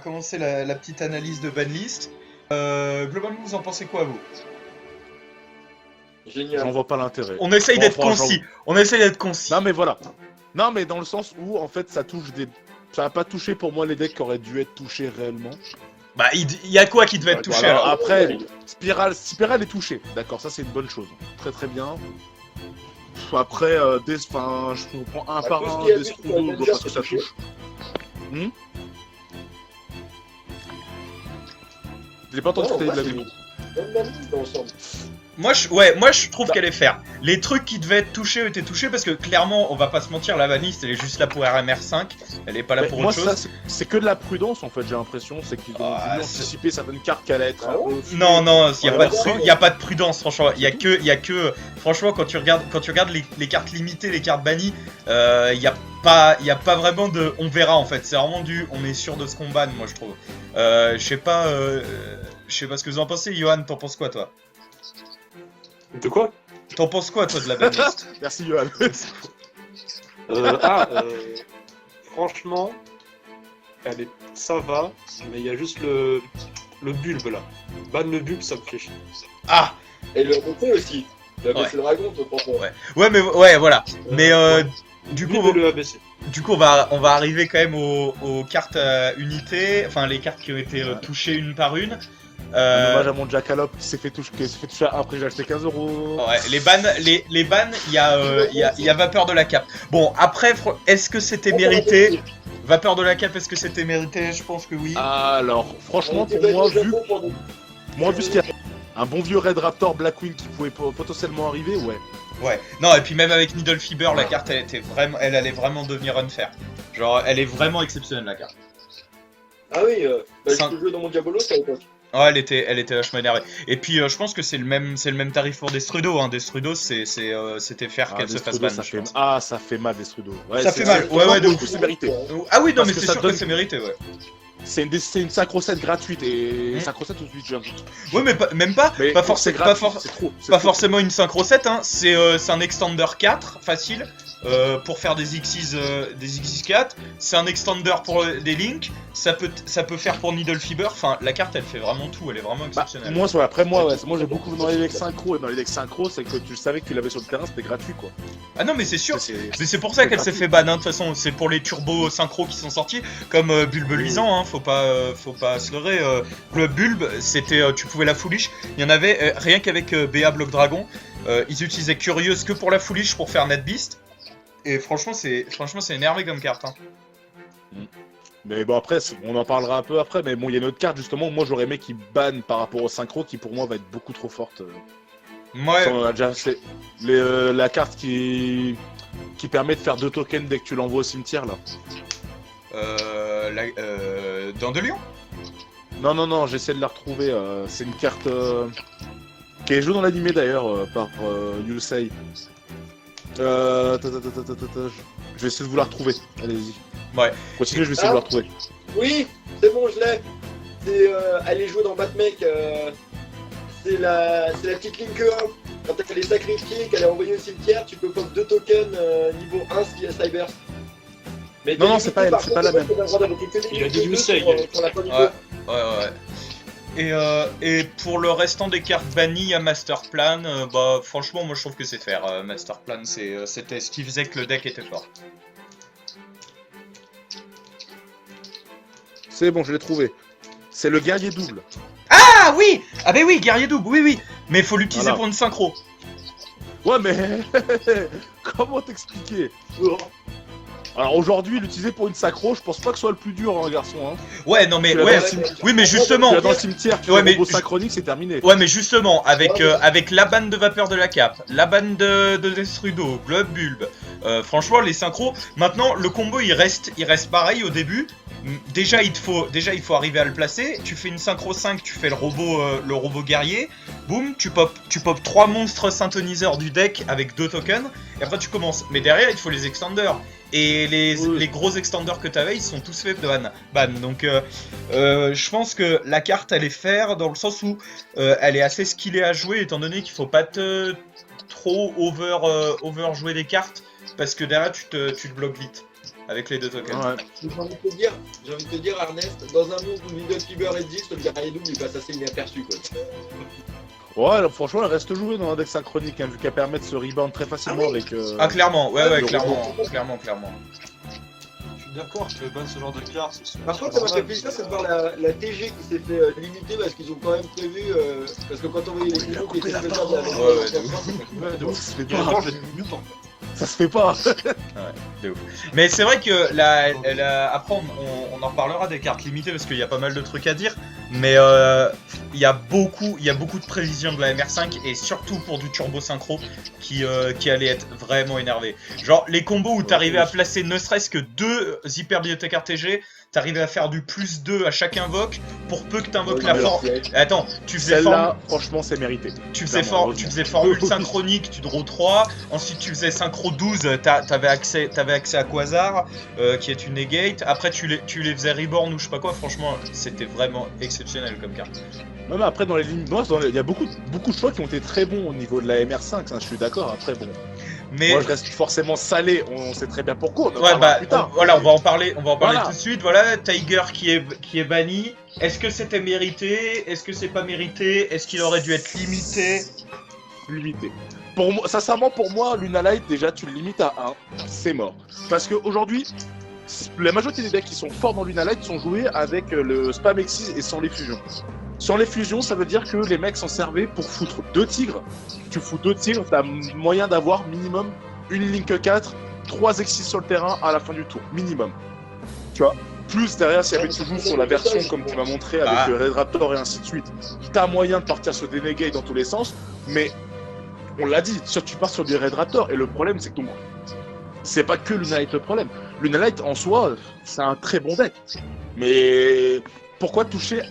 commencer la petite analyse de banlist. Globalement, vous en pensez quoi, vous? Génial. J'en vois pas l'intérêt. On essaye d'être franchement, concis. On essaye d'être concis. Non mais voilà. Non mais dans le sens où en fait ça touche des. Ça a pas touché pour moi les decks qui auraient dû être touchés réellement. Bah, il y a quoi qui devait être touché Voilà. alors? Après, Spirale est touché. D'accord, ça c'est une bonne chose. Très très bien. Après, je prends un par un des Strudo parce que ça touche. J'ai pas entendu ce que t'avais dit de la vidéo. Moi je trouve qu'elle est fair. Les trucs qui devaient être touchés ont été touchés parce que clairement, on va pas se mentir, la banlist elle est juste là pour RMR5, elle est pas là pour moi, autre chose. Ça, c'est que de la prudence en fait, j'ai l'impression. C'est qu'ils ont voulu anticiper certaines cartes qui allaient être. Non, il y a pas de prudence, franchement. Il y a que, franchement, quand tu regardes les cartes limitées, les cartes bannies, il y a pas vraiment de on verra en fait. C'est vraiment on est sûr de ce qu'on banne, moi je trouve. Je sais pas ce que vous en pensez. Johan, t'en penses quoi toi? De quoi? T'en penses quoi toi de la banlist? Merci Johan. Franchement, ça va, mais il y a juste le bulbe là. Ban le bulbe, ça me fait chier. Ah! Et le ABC aussi. Le ABC dragon, franchement. Ouais, mais ouais, voilà. Mais du coup, le ABC. Du coup, on va arriver quand même aux cartes unités, enfin les cartes qui ont été touchées une par une. Dommage à mon Jackalope qui s'est fait toucher après j'ai acheté 15 €. Ouais, les bans, il y a Vapeur de la Cape. Bon, après, est-ce que c'était mérité? Vapeur de la Cape, est-ce que c'était mérité? Je pense que oui. Alors, franchement, pour moi, vu ce qu'il y a, un bon vieux Red Raptor Blackwing qui pouvait potentiellement arriver, ouais. Ouais, non, et puis même avec Needle Fiber, la carte, elle allait vraiment devenir unfair. Genre, elle est vraiment exceptionnelle, la carte. Ah oui, je peux jouer dans mon Diabolos à l'époque. Ouais, elle était vachement énervée. Et puis, je pense que c'est le même tarif pour Destrudo. Hein. Destrudo, c'était faire qu'elle se fasse ban. Ça fait mal, Destrudo. Ouais, ça fait mal. Ouais, de ouf. C'est mérité. Ah oui, non, mais c'est sûr que c'est mérité, ouais. C'est une synchro set gratuite et synchro set au 8 juin. Ouais, mais pas forcément une synchro set, hein. C'est un extender 4 facile pour faire des XX4. C'est un extender pour des links. Ça peut faire pour Needle Fiber. Enfin, la carte elle fait vraiment tout. Elle est vraiment exceptionnelle. Moi j'ai beaucoup dans les decks synchro et dans les decks synchro, c'est que tu savais que tu l'avais sur le terrain, c'était gratuit quoi. Ah non, mais c'est sûr. Mais c'est pour ça qu'elle s'est fait ban. Hein. De toute façon, c'est pour les turbos synchro qui sont sortis, comme Bulbe Luisant. Hein. Faut pas se leurrer. Le Bulbe, c'était tu pouvais la foolish. Il y en avait rien qu'avec BA Block Dragon. Ils utilisaient Curieuse que pour la foolish pour faire Net Beast. Et franchement, c'est énervé comme carte. Hein. Mais bon, après, on en parlera un peu après. Mais bon, il y a une autre carte justement. Moi, j'aurais aimé qu'ils bannent par rapport au synchro, qui pour moi va être beaucoup trop forte. Ouais. C'est la carte qui permet de faire 2 tokens dès que tu l'envoies au cimetière là. Dans de Lion. Non, j'essaie de la retrouver. C'est une carte qui est jouée dans l'animé d'ailleurs par Yusei. Je vais essayer de vous la retrouver. Allez-y. Ouais. Continuez, je vais essayer de vous la retrouver. Oui, c'est bon, je l'ai. Elle est jouée dans Batmec. C'est la petite ligne que 1. Quand elle est sacrifiée, qu'elle est envoyée au cimetière, tu peux pop 2 tokens niveau 1 via Cyber. Mais non, c'est pas elle, c'est pas la même. Il a dit Yusei. Ouais. Et pour le restant des cartes bannies à Masterplan, bah franchement moi je trouve que c'est fair. Masterplan c'était ce qui faisait que le deck était fort. C'est bon, je l'ai trouvé. C'est le guerrier double. Ah oui! Ah bah oui, guerrier double, oui. Mais il faut l'utiliser pour une synchro. Ouais mais... Comment t'expliquer? Alors aujourd'hui, l'utiliser pour une synchro, je pense pas que ce soit le plus dur, hein, garçon. Hein. Ouais, non mais oui, mais justement. Tu vas dans le cimetière, tu fais combo synchronique, c'est terminé. Ouais, mais justement, avec la banne de Vapeur de la Cape, la banne de Destrudo, Globe Bulbe, franchement, les synchros. Maintenant, le combo il reste pareil au début. Déjà, il faut arriver à le placer. Tu fais une synchro 5, tu fais le robot guerrier. Boum, tu pop 3 monstres synthoniseurs du deck avec 2 tokens. Et après, tu commences. Mais derrière, il faut les extenders. Et les gros extenders que t'avais, ils sont tous faits de ban. Donc, je pense que la carte, elle est fair dans le sens où elle est assez skillée à jouer, étant donné qu'il faut pas trop over jouer des cartes, parce que derrière, tu te bloques vite. avec les 2 tokens. Ouais. J'ai envie de te dire, Ernest, dans un monde où Needle Fever existe, le guerrier double il passe assez inaperçu quoi. Ouais, alors, franchement, elle reste jouée dans un deck synchronique, hein, vu qu'elle permet de se rebound très facilement avec. Ah clairement, ouais, le clairement. Je suis d'accord que ban ce genre de carte. Par contre, ça m'a fait plaisir, c'est de voir la TG qui s'est fait limiter parce qu'ils ont quand même prévu. Parce que quand on voyait les vidéos qui étaient faites avec Ouais, de ouf, ça se fait pas. Ça se fait pas. De ouf. Mais c'est vrai que après on en reparlera des cartes limitées parce qu'il y a pas mal de trucs à dire. Mais il y a beaucoup de prévisions de la MR5 et surtout pour du turbo synchro qui allait être vraiment énervé. Genre les combos où t'arrivais à placer ne serait-ce que 2 hyper bibliothécaires TG, t'arrivais à faire du +2 à chaque invoque pour peu que t'invoques la forme. Attends, tu faisais Celle-là, franchement, c'est mérité. tu faisais formule synchronique, tu draw 3, ensuite tu faisais synchro 12, t'avais accès à Quasar, qui est une negate, après tu les faisais reborn ou je sais pas quoi, franchement c'était vraiment exceptionnel comme carte. Non, mais après, dans les lignes noires, il y a beaucoup de choix qui ont été très bons au niveau de la MR5, hein, je suis d'accord. Après, bon. Mais moi, je reste forcément salé, on sait très bien pourquoi. On en ouais, parlera plus tard. voilà, on va en parler Voilà. tout de suite. Voilà, Tiger qui est banni. Est-ce que c'était mérité? Est-ce que c'est pas mérité? Est-ce qu'il aurait dû être limité? Limité. Pour moi, sincèrement, pour moi, Luna Light, déjà, tu le limites à 1, c'est mort. Parce qu'aujourd'hui, la majorité des decks qui sont forts dans Luna Light sont joués avec le spam Exis et sans les fusions. Sans les fusions, ça veut dire que les mecs s'en servaient pour foutre 2 tigres. Tu fous 2 tigres, t'as moyen d'avoir minimum une Link 4, 3 Exis sur le terrain à la fin du tour, minimum. Tu vois. Plus derrière, si jamais tu joues sur la version comme tu m'as montré avec le Red Raptor et ainsi de suite, t'as moyen de partir sur des negate dans tous les sens, mais on l'a dit, tu pars sur des Red Raptor, et le problème c'est que c'est pas que Luna Light le problème. Luna Light en soi, c'est un très bon deck. Mais pourquoi toucher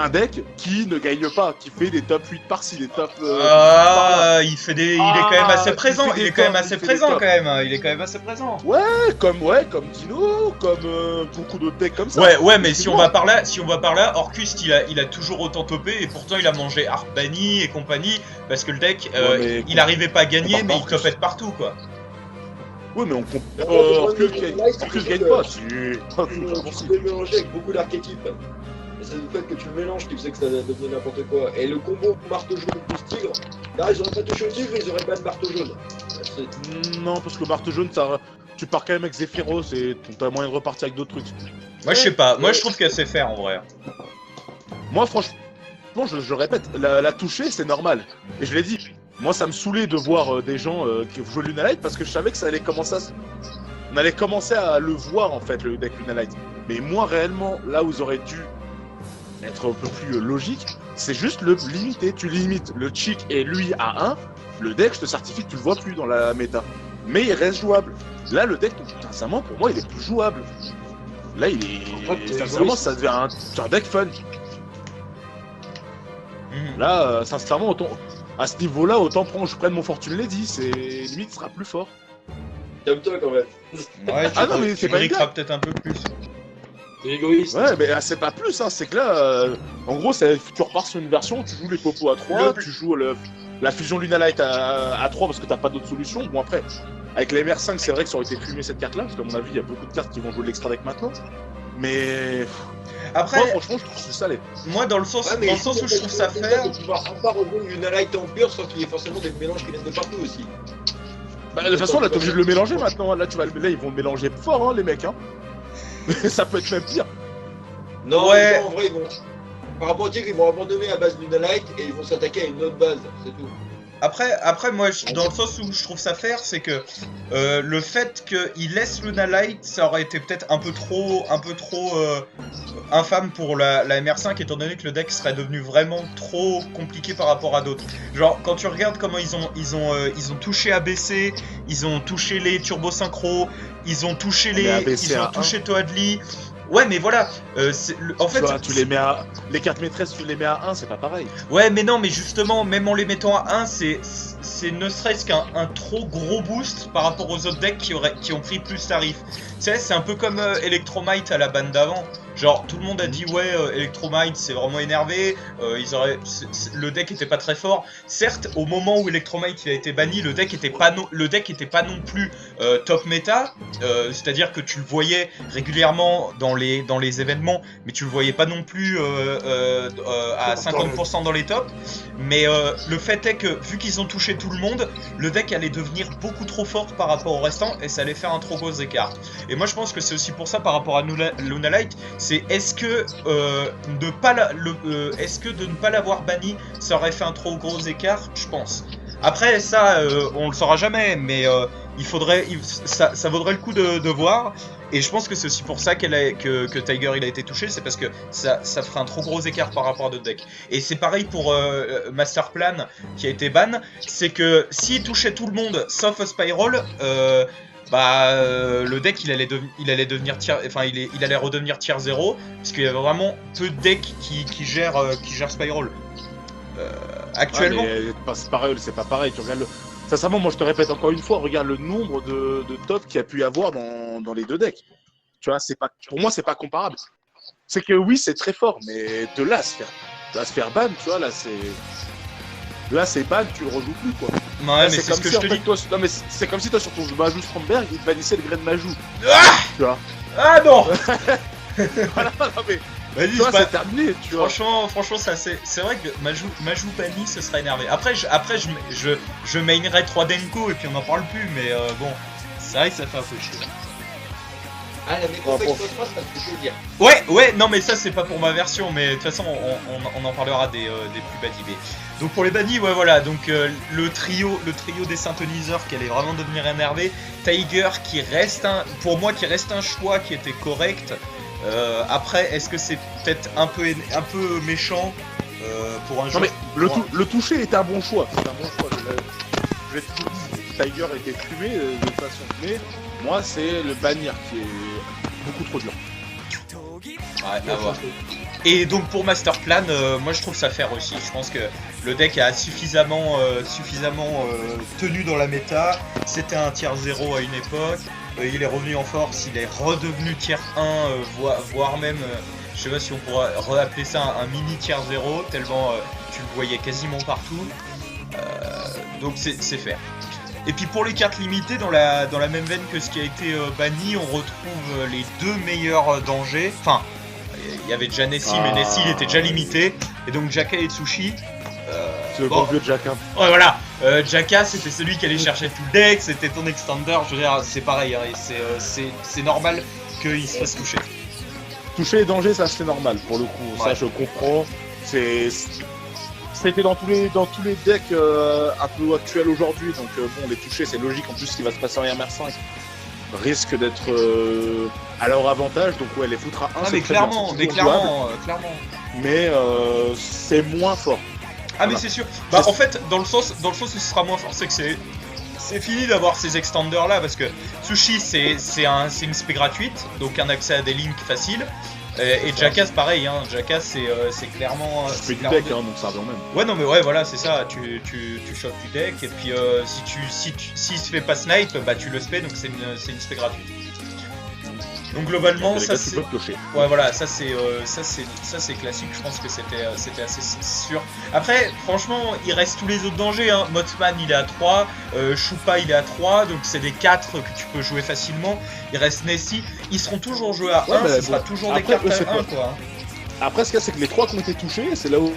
un deck qui ne gagne pas, qui fait des top 8 par-ci, des top... il est quand même assez présent, il est quand même assez présent. Ouais, comme Dino, comme beaucoup d'autres decks comme ça. Ouais, mais si on va par là, Orcust il a toujours autant topé et pourtant il a mangé Arc Banny et compagnie parce que le deck, il arrivait pas à gagner mais il topait de partout quoi. Oui, mais Orcust gagne pas. Tu peux mélanger avec beaucoup d'archétypes. C'est le fait que tu le mélanges qui faisait que ça devenait n'importe quoi. Et le combo marteau jaune plus tigre, là ils auraient pas touché au tigre, ils auraient pas de marteau jaune. Non, parce que marteau jaune, tu pars quand même avec Zephyros et t'as moyen de repartir avec d'autres trucs. Moi je sais pas, moi je trouve qu'elle sait faire en vrai. Moi franchement, je répète, la toucher c'est normal. Et je l'ai dit, moi ça me saoulait de voir des gens qui jouaient Luna Light parce que je savais que ça allait commencer on allait commencer à le voir en fait, le deck Luna Light. Mais moi réellement, là où ils auraient dû être un peu plus logique, c'est juste le limiter. Tu limites le chick et lui à 1, le deck, je te certifie que tu le vois plus dans la méta. Mais il reste jouable. Là, le deck, sincèrement, pour moi, il est plus jouable. Là, il est... sincèrement, ça devient un deck fun. Là, sincèrement, à ce niveau-là, autant je prenne mon Fortune Lady, c'est limite, sera plus fort. Calme-toi quand même. Ouais, non, mais c'est pas une blague. peut-être un peu plus. T'es égoïste. Ouais, mais c'est pas plus, hein. C'est que là, en gros, tu repars sur une version, tu joues les popos à 3, tu joues la fusion Luna Light à 3 parce que t'as pas d'autre solution. Bon, après, avec la MR5, c'est vrai que ça aurait été fumé cette carte-là, parce qu'à mon avis, il y a beaucoup de cartes qui vont jouer l'extra deck maintenant. Mais. Après, moi, franchement, je trouve que c'est salé. Moi, dans le sens où je trouve ça faire. Tu vas pas rejoindre Luna Light en pur sans qu'il y ait forcément des mélanges qui viennent de partout aussi. Bah, de toute façon, là, t'es obligé de le mélanger maintenant. Là, ils vont le mélanger fort, hein, les mecs, hein. Ça peut être même pire. Non, ouais. En vrai, ils vont. Par rapport au tigre, ils vont abandonner la base Luna Light et ils vont s'attaquer à une autre base, c'est tout. Après moi, dans le sens où je trouve ça faire, c'est que le fait qu'il laisse Luna Light, ça aurait été peut-être un peu trop infâme pour la MR5, étant donné que le deck serait devenu vraiment trop compliqué par rapport à d'autres. Genre, quand tu regardes comment ils ont touché ABC, ils ont touché les Turbo Synchro, ils ont touché Toadly. Ouais, mais voilà, en fait... Tu les mets les cartes maîtresses, tu les mets à 1, c'est pas pareil. Ouais, mais non, mais justement, même en les mettant à 1, c'est ne serait-ce qu'un trop gros boost par rapport aux autres decks qui ont pris plus tarif. Tu sais, c'est un peu comme Electromite à la ban d'avant. Genre tout le monde a dit ouais Electromite c'est vraiment énervé, le deck était pas très fort. Certes au moment où Electromite il a été banni, le deck était pas non plus top méta, c'est-à-dire que tu le voyais régulièrement dans les événements, mais tu le voyais pas non plus à 50% dans les tops. Mais le fait est que vu qu'ils ont touché tout le monde, le deck allait devenir beaucoup trop fort par rapport au restant et ça allait faire un trop gros écart. Et moi je pense que c'est aussi pour ça par rapport à Lunalight, c'est est-ce que de ne pas l'avoir banni, ça aurait fait un trop gros écart, je pense. Après ça, on le saura jamais, mais ça vaudrait le coup de voir. Et je pense que c'est aussi pour ça que Tiger il a été touché, c'est parce que ça ferait un trop gros écart par rapport à d'autres decks. Et c'est pareil pour Masterplan qui a été ban, c'est que s'il touchait tout le monde sauf Spiral, le deck il allait devenir il allait redevenir tier 0 parce qu'il y avait vraiment peu de decks qui gèrent Spiral. Actuellement. Ouais, c'est pas pareil. Tu regardes sincèrement, moi je te répète encore une fois, regarde le nombre de top qu'il y a pu y avoir dans les deux decks. Tu vois, pour moi c'est pas comparable. C'est que oui, c'est très fort, mais de là à se faire ban, tu vois, là c'est ban, tu le rejoues plus quoi. Ouais, mais c'est ce que je te dis. Non mais c'est comme si toi sur ton Majou Stromberg, il te bannissait le grain de Majou. Tu vois. Ah non. Voilà, non mais vas-y, c'est terminé, tu vois. Franchement, c'est vrai que Majou banni, ce serait énervé. Après, je mainerais 3 Denko et puis on n'en parle plus, mais bon, c'est vrai que ça fait un peu chier. Ah, la mécanique ça me fait plaisir. Ouais, non, mais ça, c'est pas pour ma version, mais de toute façon, on en parlera des plus bannis. Donc, pour les bannis, ouais, voilà, donc le trio des synthoniseurs qui allait vraiment devenir énervé. Tiger qui reste pour moi, qui reste un choix qui était correct. Après, est-ce que c'est peut-être un peu méchant pour un jeu? Non mais le toucher est un bon choix. C'est un bon choix. Je vais te dire, Tiger était fumé de toute façon, mais moi c'est le bannir qui est beaucoup trop dur. Ouais, à voir. Et donc pour Masterplan, moi je trouve ça fair aussi. Je pense que le deck a suffisamment tenu dans la méta. C'était un tier 0 à une époque. Il est revenu en force, il est redevenu tier 1, voire même, je sais pas si on pourrait réappeler ça un mini tier 0, tellement tu le voyais quasiment partout. Donc c'est fair. Et puis pour les cartes limitées, dans la même veine que ce qui a été banni, on retrouve les deux meilleurs dangers. Enfin, il y avait déjà Nessie, mais Nessie il était déjà limité. Et donc Jaka et Tsushi. C'est le bon vieux Jaka. Ouais, voilà. Jaka, c'était celui qui allait chercher tout le deck, c'était ton extender. Je veux dire, c'est pareil, hein, c'est normal qu'il se fasse toucher. Toucher les dangers, ça c'est normal pour le coup. Ouais. Ça je comprends. C'était dans tous les decks un peu actuels aujourd'hui. Donc bon, les toucher c'est logique. En plus, ce qui va se passer en RMR5 risque d'être à leur avantage. Donc ouais, les foutre à 1. Ah mais clairement. Mais c'est moins fort. Ah voilà. Mais c'est sûr. Bah en fait dans le sens où ce sera moins fort, c'est que c'est fini d'avoir ces extenders là parce que Tsushi c'est une spé gratuite, donc un accès à des links faciles. Et Jaka c'est pareil, hein. Jaka c'est clairement. Tu fais du deck, hein, donc ça revient même. Ouais non mais ouais voilà c'est ça, tu chopes du deck et puis s'il se fait pas snipe, bah tu le spé, donc c'est une spé gratuite. Donc globalement ça c'est. Ouais voilà, ça c'est classique, je pense que c'était assez sûr. Après franchement il reste tous les autres dangers, hein. Mothman il est à 3, Shupa il est à 3, donc c'est des 4 que tu peux jouer facilement. Il reste Nessie, ils seront toujours joués à 1, ce sera toujours des cartes à 1 quoi. Après ce qu'il y a c'est que les 3 qui ont été touchés, c'est là où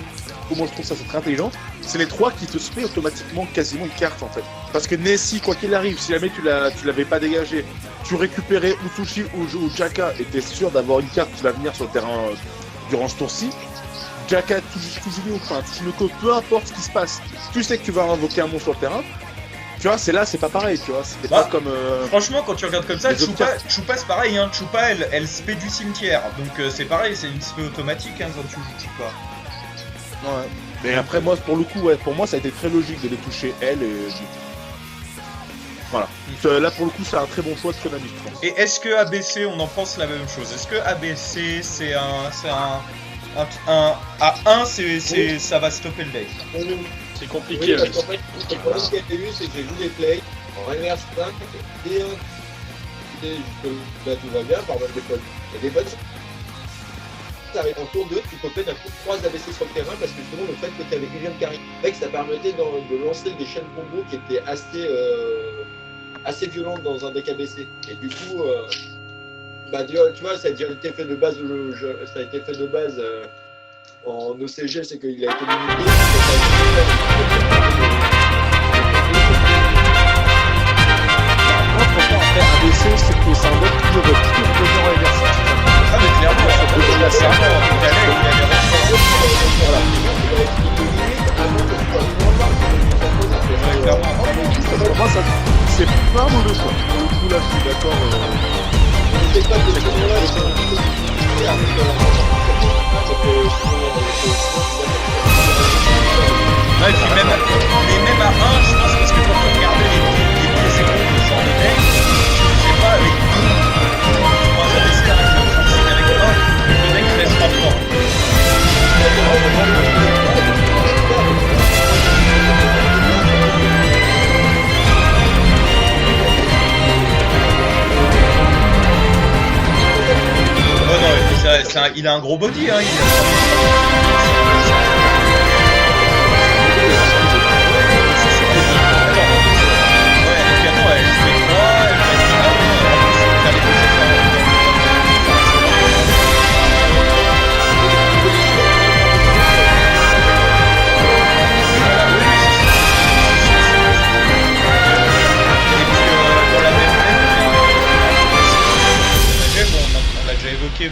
moi je trouve ça c'est très intelligent, c'est les 3 qui te spé automatiquement quasiment une carte en fait. Parce que Nessie, quoi qu'il arrive, si jamais tu l'avais pas dégagé, tu récupérais Tsushi ou Jaka et t'es sûr d'avoir une carte qui va venir sur le terrain durant ce tour-ci. Jaka, Tsuchinoko, peu importe ce qui se passe, tu sais que tu vas invoquer un monstre sur le terrain. Tu vois, c'est pas pareil, tu vois, c'était pas comme... Franchement, quand tu regardes comme ça, Chupa c'est pareil, hein. Chupa elle spé du cimetière, donc c'est pareil, c'est une spé automatique hein, quand tu joues Chupa. Ouais. Mais après moi pour le coup ouais, pour moi ça a été très logique de les toucher elle et voilà. Là pour le coup c'est un très bon choix de Konami je pense. Et est-ce que ABC on en pense la même chose? Est-ce que ABC c'est à 1 ça va stopper le deck? C'est compliqué. Oui, parce qu'en fait, le problème qu'il y a eu c'est que j'ai joué des plays en RMR5 et là tout va bien, par mal des fois. Il y a des bonnes. t'arrives en tour 2, tu peux faire d'un coup 3 ABC sur le terrain parce que justement le fait que tu avais William Carey, ça permettait de lancer des chaînes combo qui étaient assez violentes dans un deck ABC. Et du coup, bah, tu vois, ça a déjà été fait de base, ça a été fait de base en OCG, c'est qu'il a été limité. Après, ABC, c'est que c'est un deck qui aurait pu revenir à l'adversaire. Ah, mais clairement, il allait Pour moi, ça, c'est pas mauvais choix. Pour le coup, là, je suis d'accord. C'est pas que ce moment-là, ils sont un peu compliqués Ouais, et puis même à 1, je pense, parce que quand on regardait les pieds secondes de ce genre de deck, je sais pas, avec 3 ABC avec un force avec 1, le deck reste pas fort. Oh non, il a un gros body, hein,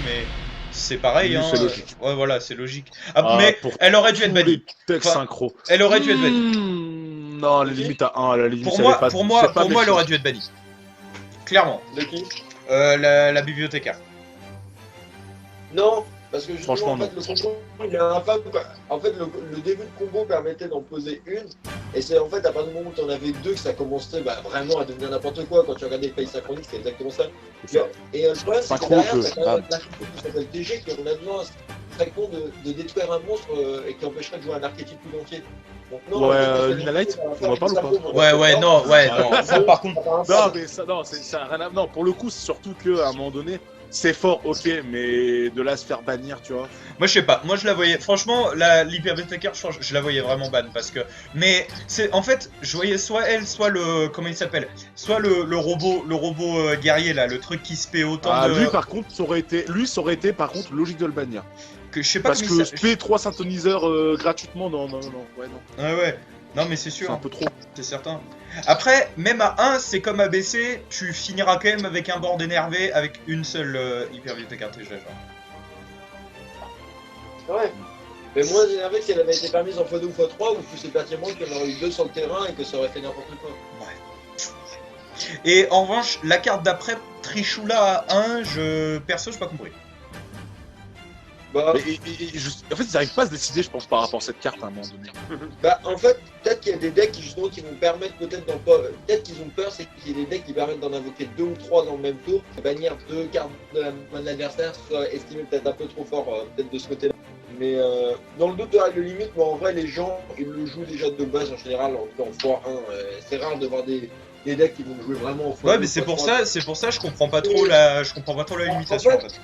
mais c'est pareil, hein. C'est logique. Ouais, voilà, c'est logique. Ah, mais elle aurait dû être bannie. Synchro. Elle aurait dû être bannie. Non, la limite à 1, la limite pour moi, elle aurait dû être bannie. Clairement. De qui la bibliothécaire. Non, parce que justement, franchement, en fait, le combo, il est infâme. En fait, le début de combo permettait d'en poser une. Et c'est en fait à partir du moment où tu en avais deux que ça commençait vraiment à devenir n'importe quoi. Quand tu regardais les pays synchroniques, c'est exactement ça. Et le problème, c'est que derrière, t'as quand même la chose qui s'appelle TG, qui on a besoin très con de détruire un monstre et qui empêcherait de jouer un archétype tout entier. Donc, non, Luna Light, on va pas ou pas non, ça par contre. Non, mais ça, non, ça rien à... Non, pour le coup, c'est surtout qu'à un moment donné, c'est fort, ok, mais de là à se faire bannir, tu vois. Moi, je sais pas. Moi, je la voyais. Franchement, l'hyperbibliothécaire, je la voyais vraiment ban parce que. Mais c'est en fait, je voyais soit elle, soit le. Comment il s'appelle? Soit le robot guerrier là, le truc qui se paie autant de. Lui, par contre, ça aurait été par contre logique de le bannir. Que je sais pas. Parce que spé 3 synthoniseurs gratuitement, non. Ouais. Non, mais c'est sûr. C'est un peu trop. C'est certain. Après, même à 1, c'est comme ABC, tu finiras quand même avec un board énervé avec une seule hyperbibliothécaire TG. Ouais. Mais moins énervé que si elle avait été permise en x2 ou x3, ou plus c'est pertinemment qu'il y en aurait eu 2 sur le terrain et que ça aurait fait n'importe quoi. Ouais. Et en revanche, la carte d'après, Trishula à 1, perso, j'ai pas compris. Bah, en fait, ils n'arrivent pas à se décider, je pense, par rapport à cette carte à un moment donné. bah en fait, peut-être qu'il y a des decks qui vont permettre peut-être qu'ils ont peur, c'est qu'il y a des decks qui permettent d'en invoquer 2 ou 3 dans le même tour, bannir 2 cartes de la main de l'adversaire, soit estimé peut-être un peu trop fort, peut-être de ce côté-là. Mais dans le doute de règle limite, moi en vrai, les gens, ils le jouent déjà de base en général, en x1. C'est rare de voir des decks qui vont jouer vraiment en x1. Ouais, mais c'est pour ça, je comprends pas trop la limitation en fait.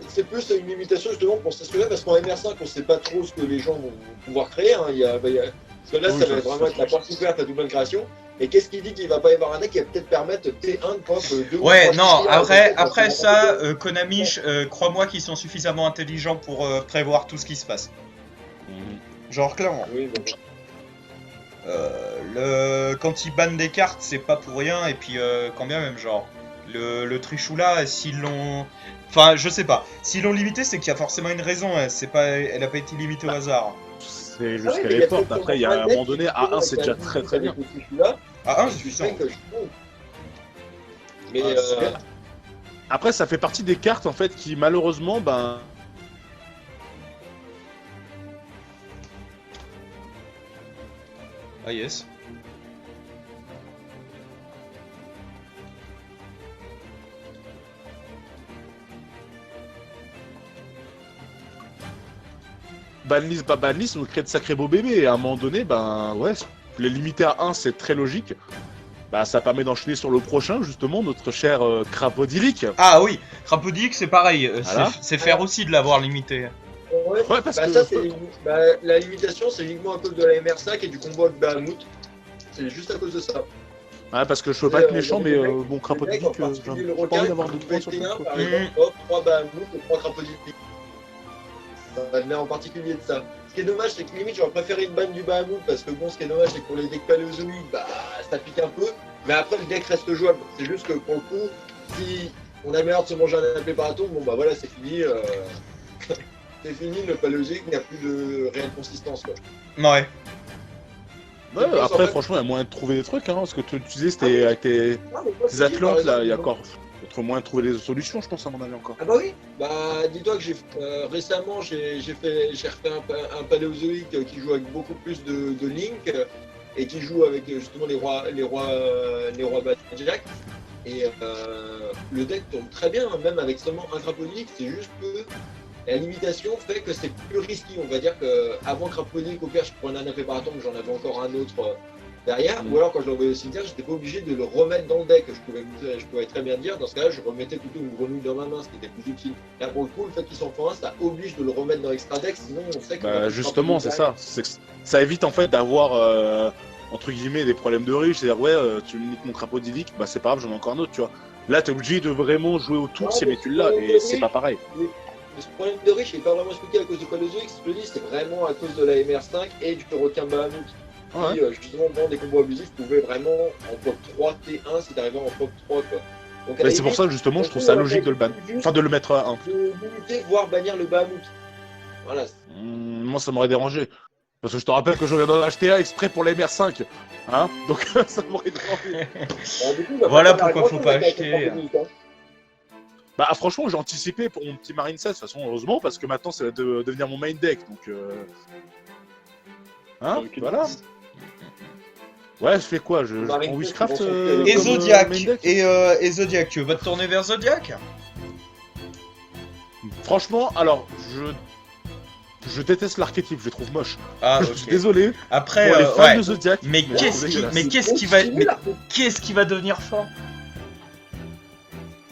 C'est plus une limitation justement pour ce là parce qu'en MR5 on sait pas trop ce que les gens vont pouvoir créer. Hein. Parce que là ça va vraiment être la porte ouverte à double création. Et qu'est-ce qui dit qu'il va pas y avoir un deck qui va peut-être permettre T1 de pop 2 ouais, non, après ça, Konami, crois-moi qu'ils sont suffisamment intelligents pour prévoir tout ce qui se passe. Genre clairement. Oui, bon. Quand ils bannent des cartes, c'est pas pour rien, et puis quand bien même, genre, le Trishula, s'ils l'ont. Enfin, je sais pas. S'ils l'ont limité, c'est qu'il y a forcément une raison, elle a pas été limitée au hasard. C'est jusqu'à les portes, après, il y a un moment donné, à 1, c'est déjà très bien. À 1, c'est suffisant. Mais après, ça fait partie des cartes, en fait, qui malheureusement, Ah yes. banlist, pas banlist, on crée de sacrés beaux bébés. Et à un moment donné, ouais, les limiter à 1, c'est très logique. Bah, ça permet d'enchaîner sur le prochain, justement, notre cher Crapodilic. Ah oui, Crapodic c'est pareil, Voilà. c'est faire aussi de l'avoir limité. Ouais, Ouais, parce bah que- ça, la limitation, c'est uniquement à cause de la MR5 et du combo avec Bahamut. C'est juste à cause de ça. Ouais, parce que je veux pas être méchant, mais il y a des bon, mecs, Crapodilic, en j'ai particulier le pas envie requin, d'avoir qui de pouvait points sur le T1, truc. par exemple, hop, 3 Bahamut et 3 Crapodilic. Ça venait en particulier de ça. Ce qui est dommage, c'est que limite, j'aurais préféré une banne du Bahamut, parce que bon, ce qui est dommage, c'est que pour les decks paléozoïques, bah, ça pique un peu, mais après, le deck reste jouable. C'est juste que pour le coup, si on a l'air de se manger un préparaton, bon, bah voilà, c'est fini. C'est fini, le paléozoïque, il n'y a plus de réelle consistance, quoi. Ouais. Ouais, Je pense, après, en fait- franchement, il y a moyen de trouver des trucs, hein, parce que tu disais, c'était avec tes Ah, mais moi, tes c'est dit, Atlantes, par là, il y a exemple, encore d'autres moyens de trouver des solutions, je pense, à mon avis, encore. Ah bah oui. Bah dis-toi que récemment j'ai refait un paléozoïque qui joue avec beaucoup plus de Link et qui joue avec justement les rois Jack. Et le deck tourne très bien, même avec seulement un Crapodilic. C'est juste que la limitation fait que c'est plus risqué. On va dire qu'avant Crapodilic, au pire, je prenais un préparaton, mais j'en avais encore un autre derrière. Ou alors quand je l'envoyais au cimetière, j'étais pas obligé de le remettre dans le deck. Je pouvais très bien dire, dans ce cas-là, je remettais plutôt une grenouille dans ma main, ce qui était plus utile. Là pour le coup, le fait qu'il s'en fera un, ça oblige de le remettre dans l'extra deck, sinon on sait que. Bah, justement, c'est ça. C'est que ça évite, en fait, d'avoir, entre guillemets, des problèmes de riche. C'est-à-dire, ouais, tu me niques mon Crapodilic, bah, c'est pas grave, j'en ai encore un autre, tu vois. Là, t'es obligé de vraiment jouer au tour Ouais, si mais tu l'as, et c'est pas pareil. Mais ce problème de riche, il n'est pas vraiment expliqué à cause du paléozoïque, je te dis, c'est vraiment à cause de la MR5 et du requin Bahamut. Ouais. Qui, justement, dans des combos abusifs, pouvait vraiment en top 3 T1 si t'arrivais en top 3, quoi. Donc, à la Mais c'est pour limite, ça, justement, je trouve ça logique de le ban. Enfin, de le mettre à 1. de limiter, voire bannir le Bahamut. Voilà. Moi, ça m'aurait dérangé. Parce que je te rappelle que je viens d'en acheter un exprès pour la MR5. Hein, donc, ça m'aurait dérangé. Alors, du coup, bah, Voilà pas faire pourquoi faut grand-chose pas avec acheter. la Crapodilic, hein. Bah, franchement, j'ai anticipé pour mon petit Marine 16, de toute façon, heureusement, parce que maintenant, ça va devenir mon main deck. Donc, hein, Donc, voilà. Ouais, je fais quoi? Je Marine prends 16, Witchcraft c'est bon, comme, Et comme, Zodiac. main deck. Et Zodiac, tu veux pas te tourner vers Zodiac? Franchement, alors, je déteste l'archétype, je le trouve moche. Ah, Je suis ok. désolé Après, pour les fans ouais. de Zodiac. Mais je le trouve dégueulasse. qu'est-ce qui va devenir fort?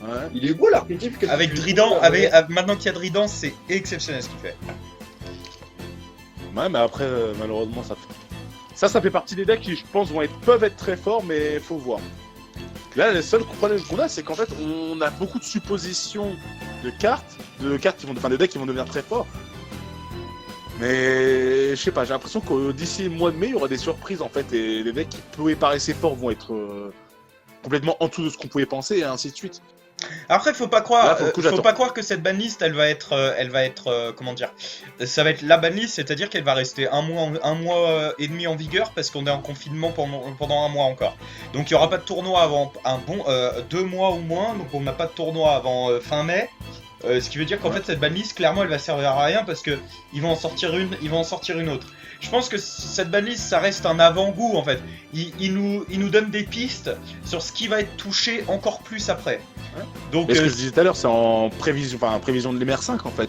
Ouais. Il est beau l'archétype. que Avec tu- Drident, Ouais. maintenant qu'il y a Drident, c'est exceptionnel ce qu'il fait. Ouais, mais après, malheureusement, ça fait partie des decks qui, je pense, peuvent être très forts, mais faut voir. Là, le seul problème qu'on a, c'est qu'en fait, on a beaucoup de suppositions de cartes qui vont, enfin, des decks qui vont devenir très forts. Mais je sais pas, j'ai l'impression que d'ici le mois de mai, il y aura des surprises en fait, et des decks qui pouvaient paraître forts vont être complètement en dessous de ce qu'on pouvait penser, et ainsi de suite. Après, faut pas croire, Là, pour le coup, faut j'attends. pas croire que cette banlist, elle va être, comment dire, ça va être la banlist, c'est-à-dire qu'elle va rester un mois et demi en vigueur parce qu'on est en confinement pendant un mois encore. Donc il y aura pas de tournoi avant 2 mois ou moins, donc on n'a pas de tournoi avant fin mai. Ce qui veut dire qu'en fait cette banlist, clairement, elle va servir à rien parce que ils vont en sortir une autre. Je pense que cette banlist, ça reste un avant-goût en fait. Il nous donne des pistes sur ce qui va être touché encore plus après. Ouais. Donc Mais ce que je disais tout à l'heure, c'est en prévision de l'MR5 en fait.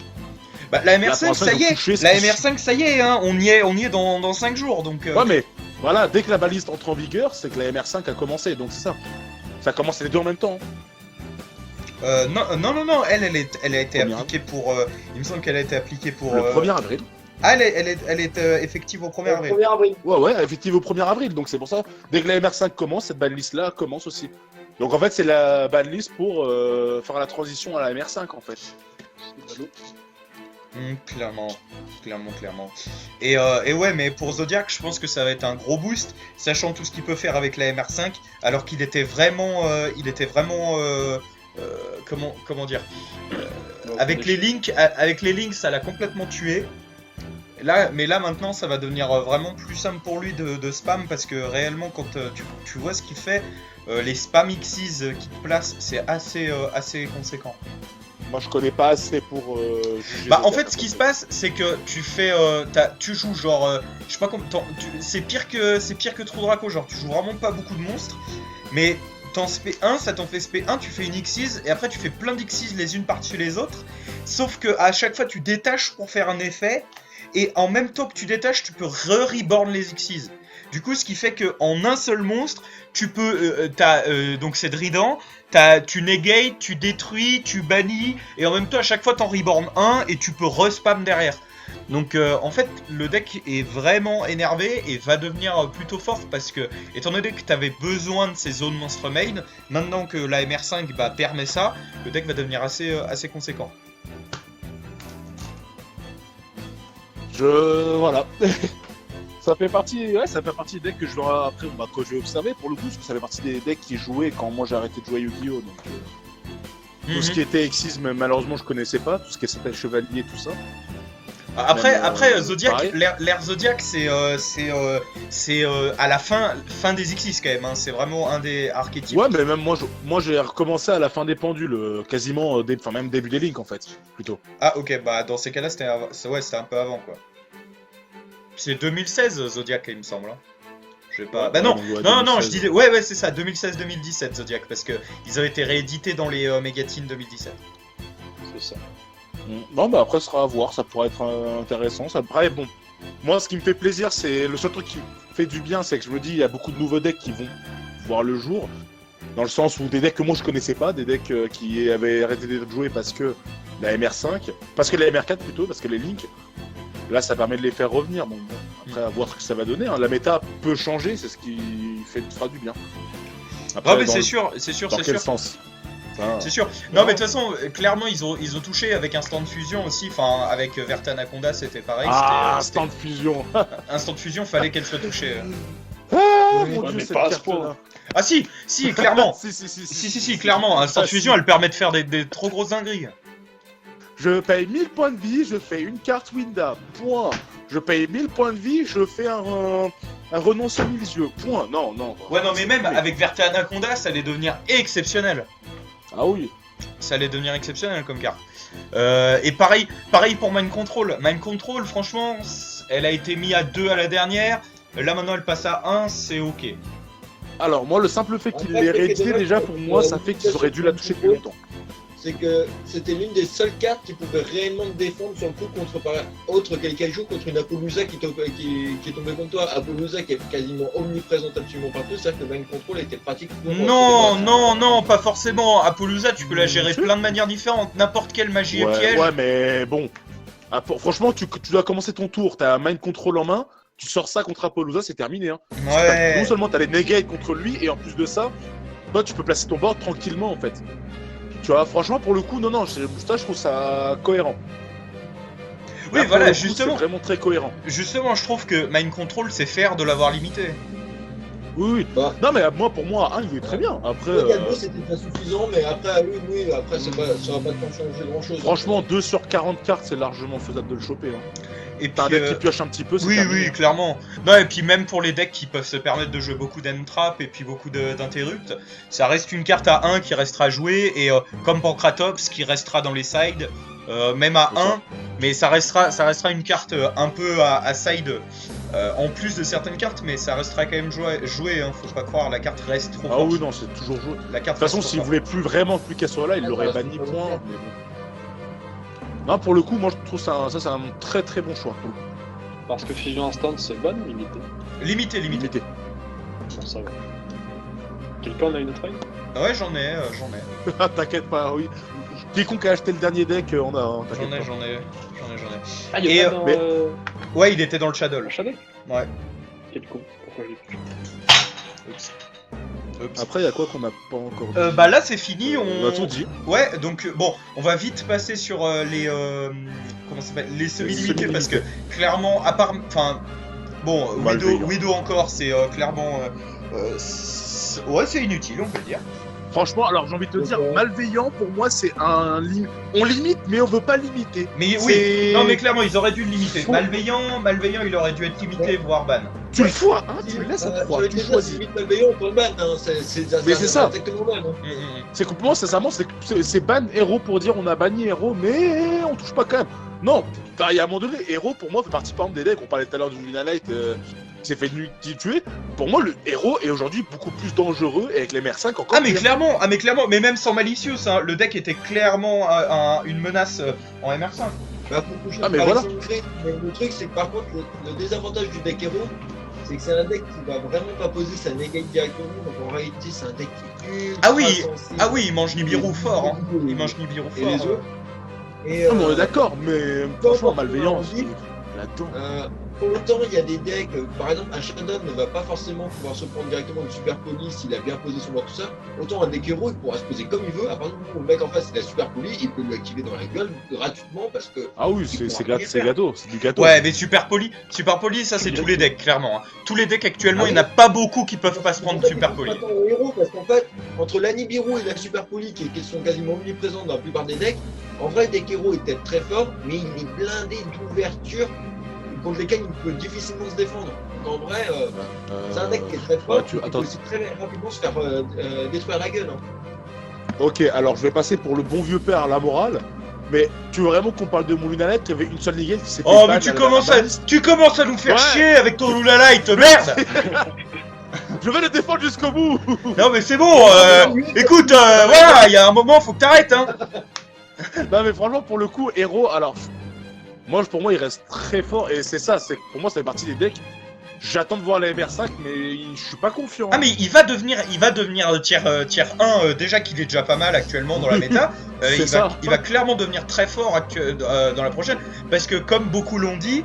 bah, la Là, MR5, pour ça l'instant, y ils ont est. touché ce La qui- MR5, ça y est. Hein. On y est dans 5 jours. Donc. Ouais, mais voilà, dès que la baliste entre en vigueur, c'est que la MR5 a commencé, donc c'est ça. Ça commence les deux en même temps. Non. Elle a été Premier appliquée pour. Il me semble qu'elle a été appliquée pour. Le 1er avril. Ah, elle est effective au 1er avril. 1er avril. Ouais, effectivement au 1er avril, donc c'est pour ça. Dès que la MR5 commence, cette banlist-là commence aussi. Donc en fait, c'est la banlist pour faire la transition à la MR5 en fait. Clairement. Et ouais, mais pour Zodiac, je pense que ça va être un gros boost, sachant tout ce qu'il peut faire avec la MR5, alors qu'il était vraiment, comment dire, avec les links, ça l'a complètement tué. Mais là maintenant, ça va devenir vraiment plus simple pour lui de spam parce que réellement, quand tu vois ce qu'il fait, les spam Xyz qui te placent, c'est assez conséquent. Moi, je connais pas assez pour juger. Bah en Zodiac, fait ce qui se passe c'est que tu fais tu joues genre je sais pas comment c'est pire que True Draco, genre tu joues vraiment pas beaucoup de monstres mais t'en spé 1, ça t'en fait spé 1, tu fais une Xyz et après tu fais plein d'Xyz les unes par-dessus les autres, sauf que à chaque fois tu détaches pour faire un effet et en même temps que tu détaches tu peux re-reborn les Xyz. Du coup, ce qui fait que en un seul monstre, tu peux, donc c'est Drident, tu negate, tu détruis, tu bannis, et en même temps à chaque fois t'en reborn un et tu peux respam derrière. Donc en fait le deck est vraiment énervé et va devenir plutôt fort parce que étant donné que t'avais besoin de ces zones monstre main, maintenant que la MR5 permet ça, le deck va devenir assez conséquent. Voilà. Ça fait partie des decks que je vais après, que je vais observer pour le coup, parce que ça fait partie des decks qui jouaient quand moi j'ai arrêté de jouer Yu-Gi-Oh! Donc tout ce qui était Exisme, malheureusement je connaissais pas, tout ce qui s'appelle Chevalier, tout ça. Après Zodiac, pareil. l'ère Zodiac c'est à la fin des Xyz quand même, hein. C'est vraiment un des archétypes. Ouais, mais même moi j'ai recommencé à la fin des pendules, quasiment, même début des Link en fait, plutôt. Ah ok, dans ces cas-là c'était un peu avant quoi. C'est 2016 Zodiac il me semble. Hein. Je sais pas. Non, je disais ouais c'est ça, 2016-2017 Zodiac parce que ils avaient été réédités dans les Megateens 2017. C'est ça. Non, après, ce sera à voir, ça pourrait être intéressant. Ça paraît bon. Moi, ce qui me fait plaisir, c'est le seul truc qui fait du bien, c'est que je me dis, il y a beaucoup de nouveaux decks qui vont voir le jour. Dans le sens où des decks que moi je connaissais pas, des decks qui avaient arrêté d'être joués parce que la MR5, parce que la MR4 plutôt, parce que les Link, là, ça permet de les faire revenir. Bon, après, à voir ce que ça va donner. Hein. La méta peut changer, c'est ce qui fera du bien. Après, mais c'est sûr. Dans quel sens ? C'est sûr. Non, mais de toute façon, clairement, ils ont touché avec un stand fusion aussi. Enfin, avec Verta Anaconda, c'était pareil. Stand fusion. Un stand fusion, fallait qu'elle soit touchée. Mon Ouais, dieu, mais cette pas à ce carte-là. point. Ah si, clairement. si, Clairement. Un stand Ah, fusion, elle permet de faire des trop grosses dingueries. Je paye 1000 points de vie, je fais une carte Winda. Point. Je paye 1000 points de vie, je fais un renonce à 1000 yeux. Point. Non. Ouais, non, mais même avec Verta Anaconda, ça allait devenir exceptionnel. Ah oui. Ça allait devenir exceptionnel comme carte. Et pareil pour Mind Control. Mind Control, franchement, elle a été mise à 2 à la dernière. Là maintenant elle passe à 1, c'est ok. Alors moi le simple fait qu'il En fait, l'ait réédité déjà, déjà pour moi ça fait qu'ils auraient dû la toucher depuis longtemps. C'est que c'était l'une des seules cartes qui pouvait réellement te défendre sur le coup contre autre quelqu'un joue contre une Apollousa qui est tombée contre toi. Apollousa qui est quasiment omniprésente absolument partout, c'est-à-dire que Mind Control était pratique. Non, pas forcément. Apollousa, tu peux la gérer plein de manières différentes. N'importe quelle magie et piège. Ouais, mais bon. Franchement, tu dois commencer ton tour, t'as Mind Control en main, tu sors ça contre Apollousa, c'est terminé. Hein. Ouais. Non seulement t'as les negate contre lui, et en plus de ça, toi tu peux placer ton board tranquillement en fait. Tu vois, franchement, pour le coup, non, ça, je trouve ça cohérent. Oui, là, voilà, coup, justement. C'est vraiment très cohérent. Justement, je trouve que Mind Control, c'est faire de l'avoir limité. Oui. Bah. Non, mais pour moi, il est très bien. Après. C'était pas suffisant, mais après, oui, après, ça va pas tant changer grand-chose. Franchement, 2 sur 40 cartes, c'est largement faisable de le choper. Hein. Et T'as un puis, deck qui pioche un petit peu, c'est oui, terminé. oui, clairement. Non, et puis même pour les decks qui peuvent se permettre de jouer beaucoup d'entrap et puis beaucoup d'interrupts, ça reste une carte à 1 qui restera jouée, et comme Pancratops qui restera dans les sides, même à 1, mais ça restera une carte un peu à side, en plus de certaines cartes, mais ça restera quand même joué, hein, faut pas croire, la carte reste trop forte. Ah oui, non, c'est toujours joué. La carte De toute façon, reste s'il trop voulait plus qu'elle soit là, il l'aurait banni, point. Mais bon. Non, pour le coup, moi je trouve ça c'est un très très bon choix. Pour le coup. Parce que Fusion Instant, c'est bonne, limité. forte. Limité. Bon, ça va. Quelqu'un en a une autre règle? Ouais, j'en ai. T'inquiète pas, oui. Quiconque a acheté le dernier deck, on a. J'en ai. Ah, il y a Et, pas dans mais- Ouais, il était dans le Shadow. le Shadow? Ouais. Quel con. Pourquoi je l'ai plus? Oups. Après, il y a quoi qu'on n'a pas encore dit Bah là c'est fini, On a tout dit. Ouais, donc bon, on va vite passer sur les comment ça s'appelle, les semi-limités, parce que clairement, à part, enfin, bon, Widow encore, c'est clairement, ouais, c'est inutile, on peut le dire. Franchement, alors j'ai envie de te dire, malveillant pour moi c'est on limite mais on veut pas limiter. Mais oui, non mais clairement ils auraient dû le limiter. Malveillant, il aurait dû être limité, voire ban. Tu le fous, hein, tu le laisses à 3, tu choisis. C'est vite malveillant, on peut le ban, hein. c'est ça. Exactement ban, hein. C'est que pour moi, sincèrement, c'est ban héros pour dire on a banni héros, mais on touche pas quand même. Non, il y a un moment donné, héros pour moi fait partie par exemple des decks. On parlait tout à l'heure du Luna Light qui s'est fait tuer. Pour moi, le héros est aujourd'hui beaucoup plus dangereux et avec les MR5 encore. Ah mais clairement, mais même sans Malicious, hein, le deck était clairement une menace en MR5. Bah, pour toucher Ah, mais par voilà. exemple, le truc, c'est que par contre, le désavantage du deck héros, c'est que c'est un deck qui va vraiment pas poser sa negate directement, donc en réalité c'est un deck qui est ultra Ah oui, sensible. ah oui, il mange Nibiru fort, hein. Il mange Nibiru Et fort. les autres. Et, Ah, mais on est d'accord, mais franchement, malveillance. envie. Là-dedans. Autant il y a des decks, par exemple un Shadow ne va pas forcément pouvoir se prendre directement une super poly s'il a bien posé son board tout ça, autant un deck héros il pourra se poser comme il veut, à partir du moment où le mec en face il a super poly, il peut lui activer dans la gueule gratuitement parce que... Ah oui, c'est gâteau, c'est du gâteau. Ouais, mais Super Poli, ça c'est tous les decks, clairement. Hein. Tous les decks actuellement, Ah il n'y en oui. a pas beaucoup qui peuvent pas se prendre En fait, Super il Poli. faut pas tant au héros, parce qu'en fait, entre la Nibiru et la super poly qui sont quasiment omniprésentes dans la plupart des decks, en vrai le deck héros est peut-être très fort, mais il est blindé d'ouverture contre lesquels il peut difficilement se défendre. Donc en vrai, c'est un deck qui est très fort, qui peut aussi très rapidement se faire détruire la gueule. Hein. Ok, alors je vais passer pour le bon vieux père à la morale. Mais tu veux vraiment qu'on parle de mon Lunalette qui avait une seule negate qui s'est fait Oh, ban mais à tu la commences à nous faire Ouais. chier avec ton Lula Light, merde. Je vais le défendre jusqu'au bout. Non, mais c'est bon, écoute, voilà, il y a un moment, faut que t'arrêtes, hein. Non mais franchement pour le coup, héros, alors pour moi il reste très fort et c'est ça, c'est pour moi ça fait partie des decks. J'attends de voir la MR5 mais je suis pas confiant. Ah mais il va devenir tier 1 déjà qu'il est déjà pas mal actuellement dans la méta. Il va clairement devenir très fort dans la prochaine parce que comme beaucoup l'ont dit,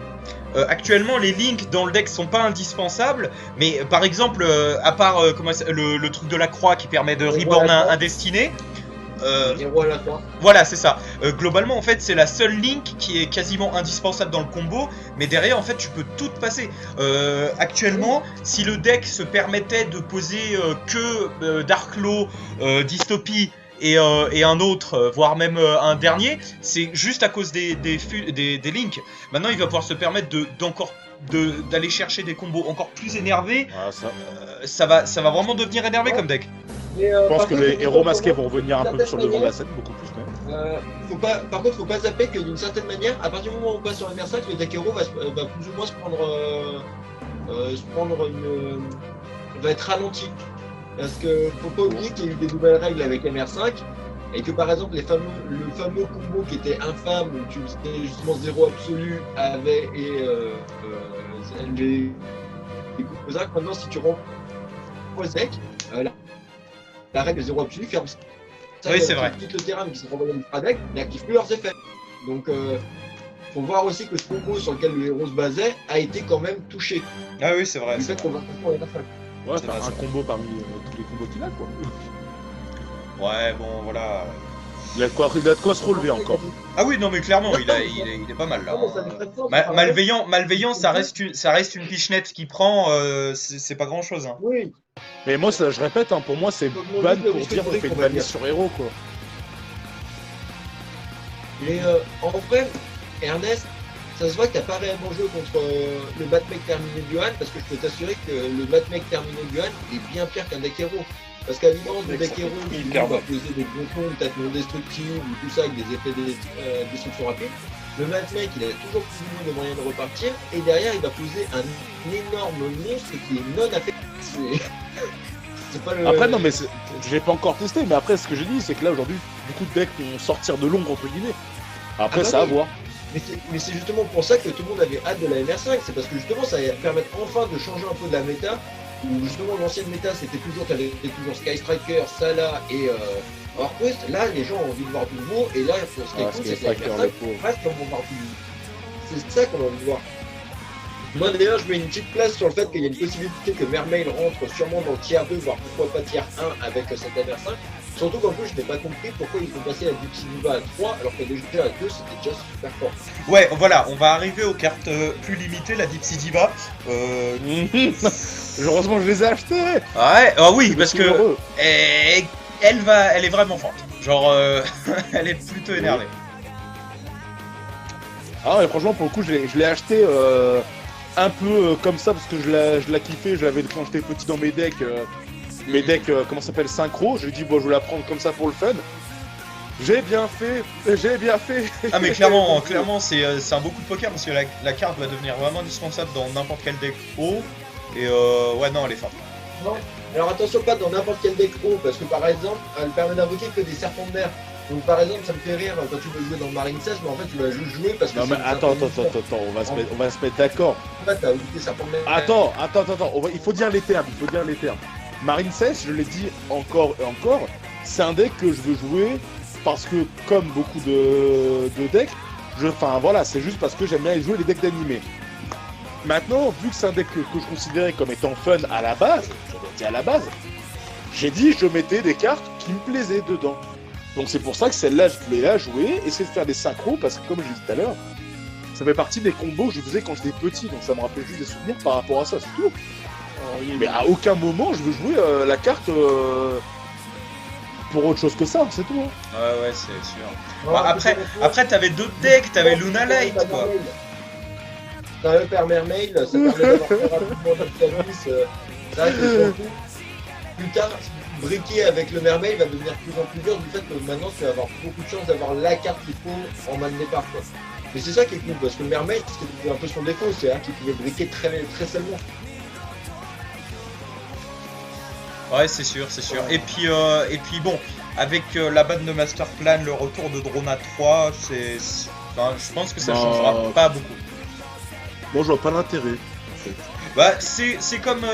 actuellement les links dans le deck sont pas indispensables, mais par exemple à part le truc de la croix qui permet de reborn un destiné. Héros à la fin. Voilà, c'est ça. Globalement, en fait, c'est la seule link qui est quasiment indispensable dans le combo, mais derrière, en fait, tu peux tout passer. Actuellement, si le deck se permettait de poser que Dark Law, Dystopie et un autre, voire même un dernier, c'est juste à cause des links. Maintenant, il va pouvoir se permettre d'aller chercher des combos encore plus énervés. Ah, Ça va vraiment devenir énervé comme deck. Mais, je pense par que contre, les héros masqués comment- vont revenir un peu certaines sur le devant de la manières, scène, beaucoup plus même. par contre, faut pas zapper que d'une certaine manière, à partir du moment où on passe sur MR5, le deck héros va plus ou moins va être ralenti. Parce que faut pas oublier qu'il y a eu des nouvelles règles avec MR5 et que par exemple le fameux combo qui était infâme où tu faisais justement 0 absolu avec les coups de maintenant si tu renvoies ce deck, la règle 0 absolu ferme ça. Oui, c'est vrai. Qui quittent le terrain mais qui sont renvoyés dans le deck n'activent plus leurs effets. Donc faut voir aussi que ce combo sur lequel le héros se basait a été quand même touché. Ah oui, c'est vrai. Du c'est fait vrai. qu'on va passer à la fin. Ouais, C'est faire vrai, un ça. combo parmi tous les combos qu'il a quoi. Ouais, bon, voilà. Il a de quoi se relever encore. Ah oui, non mais clairement, il est pas mal là. Non, mais ça hein. devrait être fort, par Malveillant, ça reste une pichenette qui prend, c'est pas grand chose. Hein. Oui, Mais moi, ça, je répète, hein, pour moi, c'est Faut demander ban le pour risque dire de qu'on fait brique, une on va banlise dire. sur héros quoi. mais en vrai, Ernest, ça se voit que t'as pas réellement joué contre le Batmec terminé de Johan parce que je peux t'assurer que le Batmec terminé de Johan est bien pire qu'un deck héros. Parce qu'à l'évidence, le deck héros qui hyper va bon. poser des boutons, peut-être non destructibles ou tout ça avec des effets de destruction rapide, le Batmec il a toujours plus ou moins de moyens de repartir et derrière il va poser un énorme monstre qui est non affecté. C'est pas le. Après, non, mais je l'ai pas encore testé, mais après, ce que j'ai dit, c'est que là, aujourd'hui, beaucoup de decks vont sortir de l'ombre, entre guillemets. Après, Ah bah ça à oui. voir. Mais c'est justement pour ça que tout le monde avait hâte de la MR5, c'est parce que justement ça va permettre enfin de changer un peu de la méta, où justement l'ancienne méta c'était toujours, t'avais toujours Sky Striker, Salah et Orquest, là les gens ont envie de voir du nouveau, et là ce qui est Ah, cool Sky c'est que la Striker, MR5, le pauvre. presque on va voir du nouveau. C'est ça qu'on a envie de voir. Moi d'ailleurs je mets une petite place sur le fait qu'il y a une possibilité que Mermail rentre sûrement dans le tier 2, voire pourquoi pas tier 1 avec cette MR5. Surtout qu'en plus, je n'ai pas compris pourquoi ils font passer la Dipsy Diva à 3 alors que déjà à 2 c'était déjà super fort. Ouais, voilà, on va arriver aux cartes plus limitées, la Dipsy Diva. Heureusement, je les ai achetés. Ouais, ah oui, Je parce suis que heureux. elle est vraiment forte. Genre, elle est plutôt énervée. Ah ouais, franchement, pour le coup, je l'ai acheté un peu comme ça parce que je la kiffais. Je l'avais quand j'étais petit dans mes decks. Mes decks, comment ça s'appelle, synchro. Je lui ai dit, bon, je vais la prendre comme ça pour le fun. J'ai bien fait. Ah mais clairement, c'est un beau coup de poker parce que la carte va devenir vraiment indispensable dans n'importe quel deck haut. Et ouais, non, elle est forte. Non. Alors attention, pas dans n'importe quel deck haut, parce que par exemple, elle permet d'invoquer que des serpents de mer. Donc par exemple, ça me fait rire quand tu veux jouer dans Marine 16, mais en fait tu vas juste jouer parce que Non mais attends, on va se mettre d'accord. En fait, t'as oublié ça prend même. Attends, il faut dire les termes, Marine 16, je l'ai dit encore et encore, c'est un deck que je veux jouer parce que, comme beaucoup de decks, c'est juste parce que j'aime bien jouer les decks d'animé. Maintenant, vu que c'est un deck que je considérais comme étant fun à la base, j'ai dit je mettais des cartes qui me plaisaient dedans. Donc c'est pour ça que celle-là, je voulais la jouer, essayer de faire des synchros, parce que comme je l'ai dit tout à l'heure, ça fait partie des combos que je faisais quand j'étais petit, donc ça me rappelle juste des souvenirs par rapport à ça, c'est tout. Mais à aucun moment je veux jouer la carte pour autre chose que ça, c'est tout. Hein. Ouais, c'est sûr. Bah, après t'avais d'autres decks, t'avais Luna Light, quoi. T'as le Père Mermaid, ça permet d'avoir très rapidement notre service. C'est vrai que surtout, plus tard, briquer avec le Mermaid va devenir de plus en plus dur du fait que maintenant tu vas avoir beaucoup de chance d'avoir la carte qu'il faut en main de départ, quoi. Mais c'est ça qui est cool, parce que le Mermaid, c'était un peu son défaut, c'est qu'il pouvait briquer très seulement. Ouais, c'est sûr. Et puis bon, avec la banne de Master Plan, le retour de Drona 3, je pense que ça changera pas beaucoup. Bon, je vois pas l'intérêt. Bah, c'est comme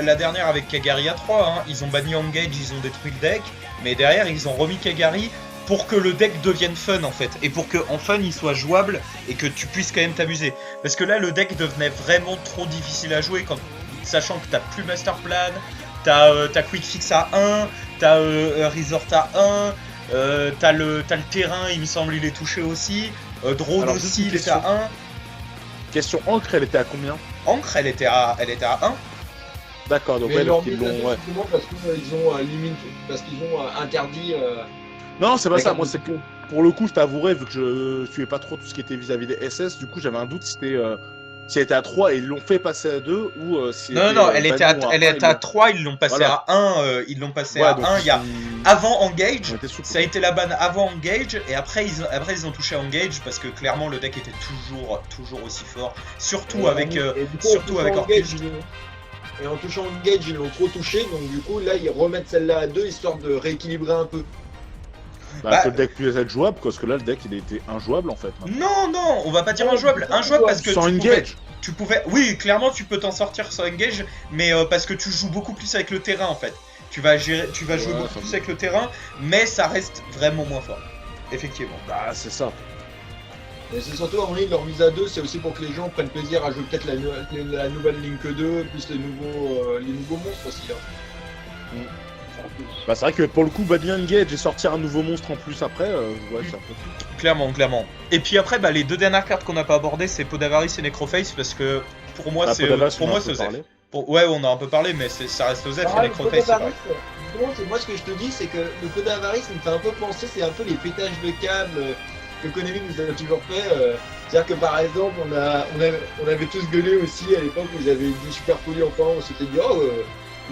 la dernière avec Kagari A3, hein. Ils ont banni Engage, ils ont détruit le deck, mais derrière ils ont remis Kagari pour que le deck devienne fun en fait, et pour que en fun il soit jouable et que tu puisses quand même t'amuser. Parce que là le deck devenait vraiment trop difficile à jouer, sachant que t'as plus Master Plan, t'as Quick Fix à 1, t'as Resort à 1, t'as le terrain, il me semble il est touché aussi, Drone Alors, aussi il était question. à 1. Question Ancre, elle était à combien? Ancre elle était à 1. D'accord, donc Mais ouais, ils l'ont donc mis ils l'ont... Ouais. simplement parce qu'ils ont limité, parce qu'ils ont interdit. Non, c'est pas ça, D'accord. moi c'est que pour le coup, je t'avouerai, vu que je suivais pas trop tout ce qui était vis-à-vis des SS, du coup j'avais un doute si elle était à 3 et ils l'ont fait passer à 2 ou si Non, elle était à 3, ils l'ont passé Voilà. à 1, ils l'ont passé Ouais, à donc 1, il y a avant Engage, on était sous- ça a été la banne avant Engage, et après ils ont touché Engage, parce que clairement le deck était toujours aussi fort, surtout avec Orchid. Et en touchant Engage, ils l'ont trop touché, donc du coup là ils remettent celle-là à 2 histoire de rééquilibrer un peu. que le deck puisse être jouable, parce que là le deck il était injouable en fait. Non, on va pas dire injouable parce que Sans Engage. tu pouvais, oui, clairement tu peux t'en sortir sans Engage, mais parce que tu joues beaucoup plus avec le terrain en fait. Tu vas jouer beaucoup plus avec le terrain, mais ça reste vraiment moins fort, effectivement. Bah c'est ça. Et c'est surtout en ligne, leur mise à 2, c'est aussi pour que les gens prennent plaisir à jouer peut-être la nouvelle Link 2, plus les nouveaux monstres aussi. Hein. Bah c'est vrai que pour le coup, Badly Engage et sortir un nouveau monstre en plus après, ouais, c'est un peu... Clairement. Et puis après, les deux dernières cartes qu'on n'a pas abordées, c'est Peau d'Avarice et Necroface, parce que pour moi, c'est Osef. Ouais, on a un peu parlé, mais ça reste Osef et Necroface, c'est vrai. Moi, ce que je te dis, c'est que le Peau d'Avarice me fait un peu penser, c'est un peu les pétages de câbles que Konami nous a toujours fait. C'est-à-dire que par exemple, on avait tous gueulé aussi à l'époque où ils avaient dit Super Poli enfin, on s'était dit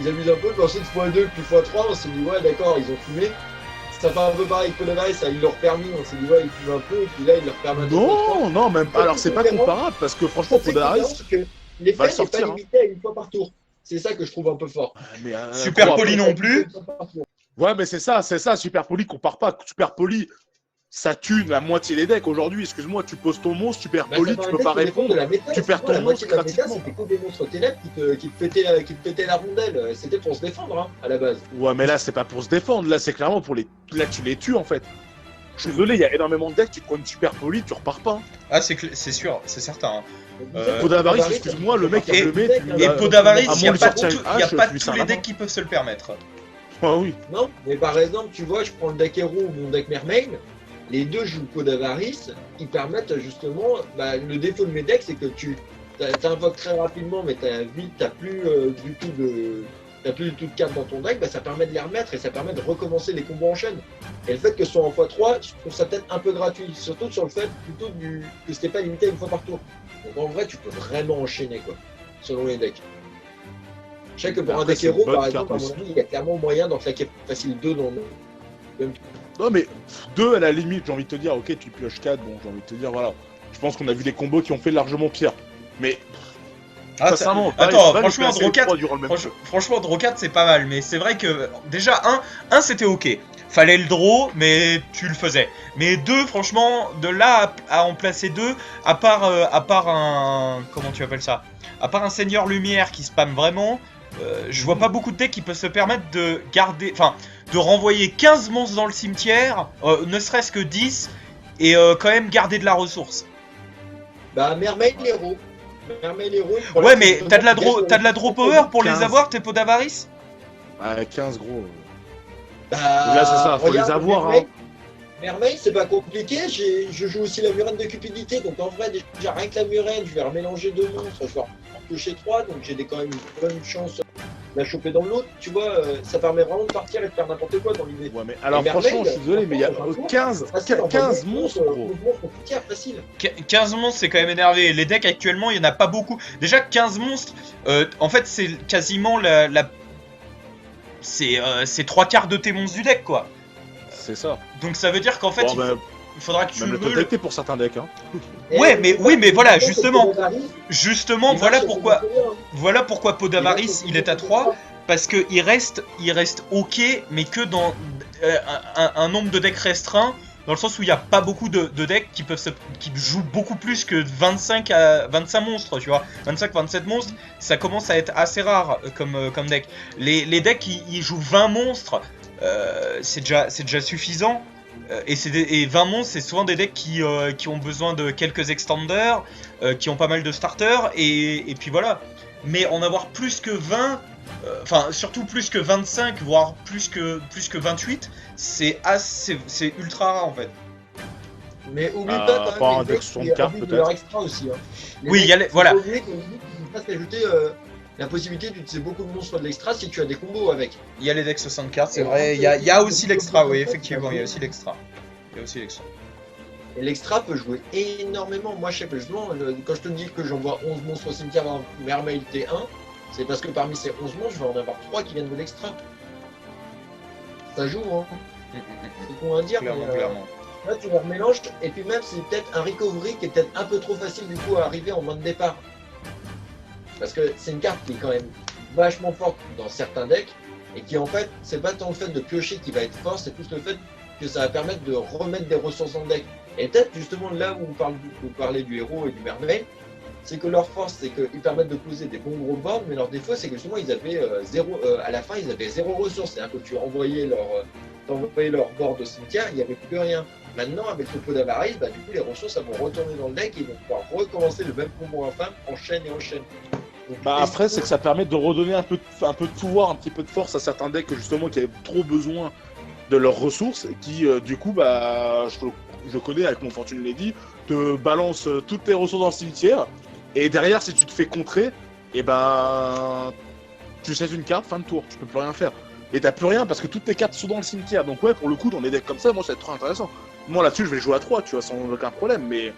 ils abusent un peu, puis ensuite x2 puis x3, on s'est dit ouais d'accord, ils ont fumé. Ça fait un peu pareil avec Polonais, ça ils leur permis, on s'est dit ouais ils fument un peu, et puis là ils leur permettent. Non, même pas. Alors c'est pas comparable, parce que franchement Polonais, l'effet n'est sortir, pas limité à une fois par tour. C'est ça que je trouve un peu fort. mais, Super Poli non plus. Ouais mais c'est ça, Super Poli compare pas. Super Poli, ça tue la moitié des decks aujourd'hui. Excuse-moi, tu poses ton monstre, Super Poli, tu peux pas répondre. Tu perds ton monstre gratuitement. C'était que des monstres ténèbres qui te pétaient la rondelle. C'était pour se défendre hein, à la base. Ouais, mais là, c'est pas pour se défendre. Là, c'est clairement pour les. Là, tu les tues en fait. Je suis désolé, il y a énormément de decks. Tu prends une Super Poli, tu repars pas. Hein. Ah, c'est sûr, c'est certain. Peau d'Avarice, excuse-moi, le mec, il le met. Et Peau d'Avarice, il n'y a pas tu tous les decks qui peuvent se le permettre. Ah oui. Non, mais par exemple, tu vois, je prends le deck Hero ou mon deck Mermaid. Les deux jouent Peau d'Avarice, ils permettent justement. Le défaut de mes decks, c'est que tu invoques très rapidement, mais t'as plus du tout de cartes dans ton deck, ça permet de les remettre et ça permet de recommencer les combos en chaîne. Et le fait que ce soit en x3, je trouve ça peut-être un peu gratuit, surtout sur le fait plutôt que c'était pas limité à une fois par tour. Donc en vrai, tu peux vraiment enchaîner quoi, selon les decks. Je sais que pour un deck Hero, par exemple, à mon avis, il y a clairement moyen d'en claquer facile 2 dans le. Non mais 2 à la limite, j'ai envie de te dire, ok tu pioches 4, bon j'ai envie de te dire voilà. Je pense qu'on a vu des combos qui ont fait largement pire. Mais Ah, ça- Sincèrement, Attends, va les franchement, placer les Draw 4, trois durant le même jeu. franchement, Draw 4 c'est pas mal, mais c'est vrai que déjà, un c'était ok. Fallait le draw, mais tu le faisais. Mais deux, franchement, de là à en placer deux, à part un. Comment tu appelles ça? À part un Seigneur Lumière qui spam vraiment, je vois pas beaucoup de decks qui peuvent se permettre de garder. Enfin, de renvoyer 15 monstres dans le cimetière, ne serait-ce que 10, et quand même garder de la ressource. Bah, Mermaid Hero. Mermaid Hero. le Ouais, problème, mais c'est que t'as de la justement, draw power pour les 15. avoir, tes pots d'avarice? Ah, 15 gros. Bah, Là, c'est ça, faut regarde, les avoir. Mermaid, Mermaid, c'est pas compliqué. Je joue aussi la murène de cupidité. Donc, en vrai, déjà, rien que la murène, je vais remélanger deux monstres. Je vais en piocher 3. Donc, j'ai quand même une bonne chance de la choper dans l'autre. Tu vois, ça permet vraiment de partir et de faire n'importe quoi dans l'idée. Ouais, mais alors Et Mermaid, franchement, je suis désolé, mais il y a franchement, 15 facile, en 15 vrai, monstres, gros. 11 monstres tout tiers, facile. 15 monstres, c'est quand même énervé. Les decks actuellement, il y en a pas beaucoup. Déjà, 15 monstres, en fait, c'est quasiment c'est 3 quarts de tes monstres du deck, quoi. C'est ça. Donc ça veut dire qu'en fait, Bon, bah, il faudra que tu même le meules. totalité pour certains decks. Hein. Ouais, mais oui, mais voilà, justement. Il Justement, marche avec le voilà pourquoi Pot d'Avarice, marche il est à avec le 3. Parce que il reste ok, mais que dans un nombre de decks restreint, dans le sens où il n'y a pas beaucoup de decks qui jouent beaucoup plus que 25 à 25 monstres, tu vois. 25-27 monstres, ça commence à être assez rare comme deck. Les decks qui jouent 20 monstres, c'est déjà suffisant. Et 20 monstres, c'est souvent des decks qui ont besoin de quelques extenders, qui ont pas mal de starters, et puis voilà. Mais en avoir plus que 20, enfin surtout plus que 25, voire plus que 28, c'est ultra rare en fait. Mais oublie Ah, pas quand pas même un les deck decks 60 qui cartes, abusent de peut-être. leur extra aussi. Hein. Oui, il y a les- faut voilà. pas oublier qu'on peut pas s'ajouter la possibilité d'utiliser beaucoup de monstres de l'extra si tu as des combos avec. Il y a les decks 60 cartes, c'est Et vrai. en Il y a fait, aussi c'est l'extra, oui, en fait, effectivement, il y a c'est aussi l'extra. Il y a aussi l'extra. Et l'extra peut jouer énormément. Moi, je sais pas, justement, quand je te dis que j'envoie 11 monstres au cimetière dans Mermaid T1, c'est parce que parmi ces 11 monstres, je vais en avoir 3 qui viennent de l'extra. Ça joue, hein. C'est con à dire, Clairement, mais clairement. là, tu les remélanges, et puis même, c'est peut-être un recovery qui est peut-être un peu trop facile du coup à arriver en main de départ. Parce que c'est une carte qui est quand même vachement forte dans certains decks, et qui en fait, c'est pas tant le fait de piocher qui va être fort, c'est plus le fait que ça va permettre de remettre des ressources dans le deck. Et peut-être justement là où vous parlez du héros et du merveille, c'est que leur force, c'est qu'ils permettent de poser des bons gros boards, mais leur défaut, c'est que justement, ils avaient à la fin, ils avaient zéro ressource. C'est-à-dire que tu envoyais leur board au cimetière, il n'y avait plus rien. Maintenant, avec le pot d'avarice, bah, du coup, les ressources elles vont retourner dans le deck et ils vont pouvoir recommencer le même combo infâme en chaîne et en chaîne. Donc, Bah après, c'est que ça permet de redonner un peu de pouvoir, un petit peu de force à certains decks justement qui avaient trop besoin de leurs ressources et qui, du coup, bah, je connais avec mon Fortune Lady, te balance toutes tes ressources dans le cimetière et derrière, si tu te fais contrer, et ben, tu sais une carte, fin de tour, tu peux plus rien faire. Et t'as plus rien parce que toutes tes cartes sont dans le cimetière. Donc ouais, pour le coup, dans des decks comme ça, moi, ça va être trop intéressant. Moi, là-dessus, je vais jouer à 3, tu vois, sans aucun problème. Mais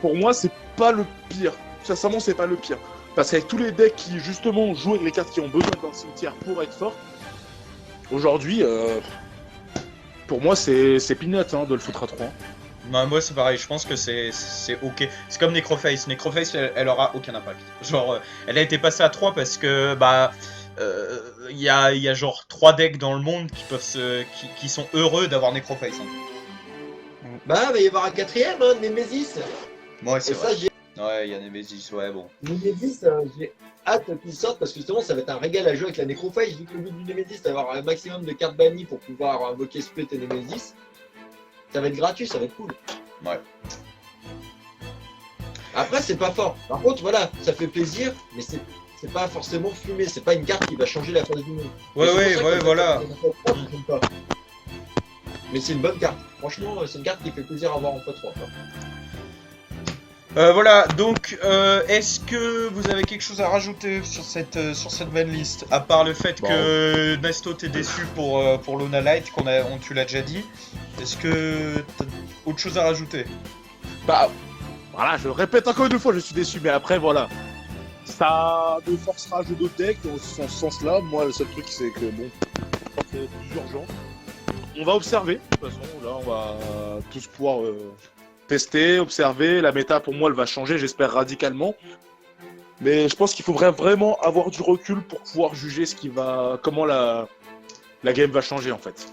pour moi, c'est pas le pire. Sincèrement, c'est pas le pire. Parce qu'avec tous les decks qui, justement, jouent avec les cartes qui ont besoin dans le cimetière pour être fortes, aujourd'hui, pour moi, c'est peanut de le foutre à 3. Bah, moi c'est pareil, je pense que c'est ok. C'est comme Necroface. Necroface elle aura aucun impact. Genre elle a été passée à 3 parce que bah il y a genre 3 decks dans le monde qui sont heureux d'avoir Necroface. Hein. Bah, il va y avoir un quatrième, hein, Nemesis. Ouais, Et c'est ça, vrai. j'ai Ouais, il y a Nemesis, ouais, bon. Nemesis, j'ai hâte qu'il sorte parce que justement, ça va être un régal à jouer avec la Necrophage. Vu que le but du Nemesis, c'est d'avoir un maximum de cartes bannies pour pouvoir invoquer Split et Nemesis. Ça va être gratuit, ça va être cool. Ouais. Après, c'est pas fort. Par contre, voilà, ça fait plaisir, mais c'est pas forcément fumé. C'est pas une carte qui va changer la face du monde. Ouais, Et c'est ouais, pour ça ouais, que voilà. j'aime pas. Mais c'est une bonne carte. Franchement, c'est une carte qui fait plaisir à avoir en x3. Voilà, donc est-ce que vous avez quelque chose à rajouter sur cette bonne liste, à part le fait Bon. que Nesto t'es déçu pour Luna Light, tu l'as déjà dit. Est-ce que t'as autre chose à rajouter? Bah, voilà, je le répète encore une fois, je suis déçu, mais après, voilà. Ça me forcera à jouer d'autres decks dans ce sens-là. Moi, le seul truc, c'est que, bon, c'est plus urgent. On va observer, de toute façon, là, on va tous pouvoir tester, observer. La méta, pour moi, elle va changer, j'espère, radicalement. Mais je pense qu'il faudrait vraiment avoir du recul pour pouvoir juger comment la game va changer en fait.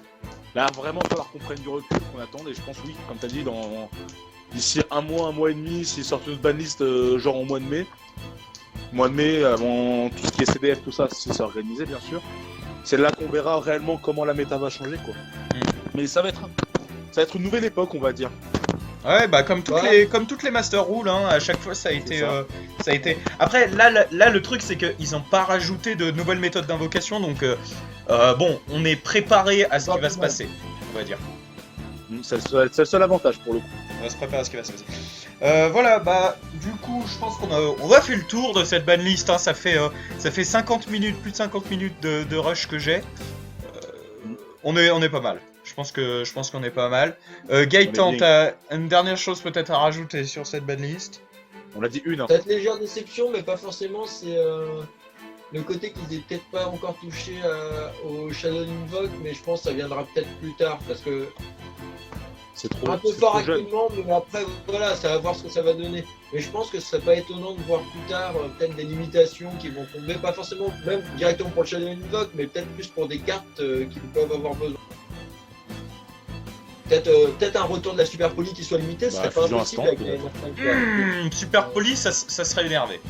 Là, vraiment, il va falloir qu'on prenne du recul, qu'on attende. Et je pense, oui, comme tu as dit, d'ici un mois et demi, s'ils sortent une banlist genre au mois de mai. Mois de mai, avant tout ce qui est CDF, tout ça, si c'est organisé, bien sûr. C'est là qu'on verra réellement comment la méta va changer, quoi. Mais ça va être une nouvelle époque, on va dire. Ouais, bah comme toutes les Master Rules, hein, à chaque fois ça a été. Après, là le truc c'est qu'ils n'ont pas rajouté de nouvelles méthodes d'invocation, donc bon, on est préparé à ce qui va se passer, on va dire. C'est le seul avantage pour le coup. On va se préparer à ce qui va se passer. Voilà, bah du coup, je pense on a fait le tour de cette banlist. Hein, ça fait 50 minutes, plus de 50 minutes de rush que j'ai. On est pas mal. Je pense qu'on est pas mal. Gaëtan, t'as une dernière chose peut-être à rajouter sur cette banlist? On a dit une. Hein. Peut-être légère déception, mais pas forcément. C'est le côté qu'ils aient peut-être pas encore touché au Shadow Invoke, mais je pense que ça viendra peut-être plus tard parce que c'est trop un peu fort jeune. actuellement, mais après voilà, ça va voir ce que ça va donner. Mais je pense que ce serait pas étonnant de voir plus tard peut-être des limitations qui vont tomber, pas forcément même directement pour le Shadow Invoke, mais peut-être plus pour des cartes qui peuvent avoir besoin. Peut-être un retour de la Super Poly qui soit limité, ce serait pas impossible avec les Super Poly, ça serait énervé.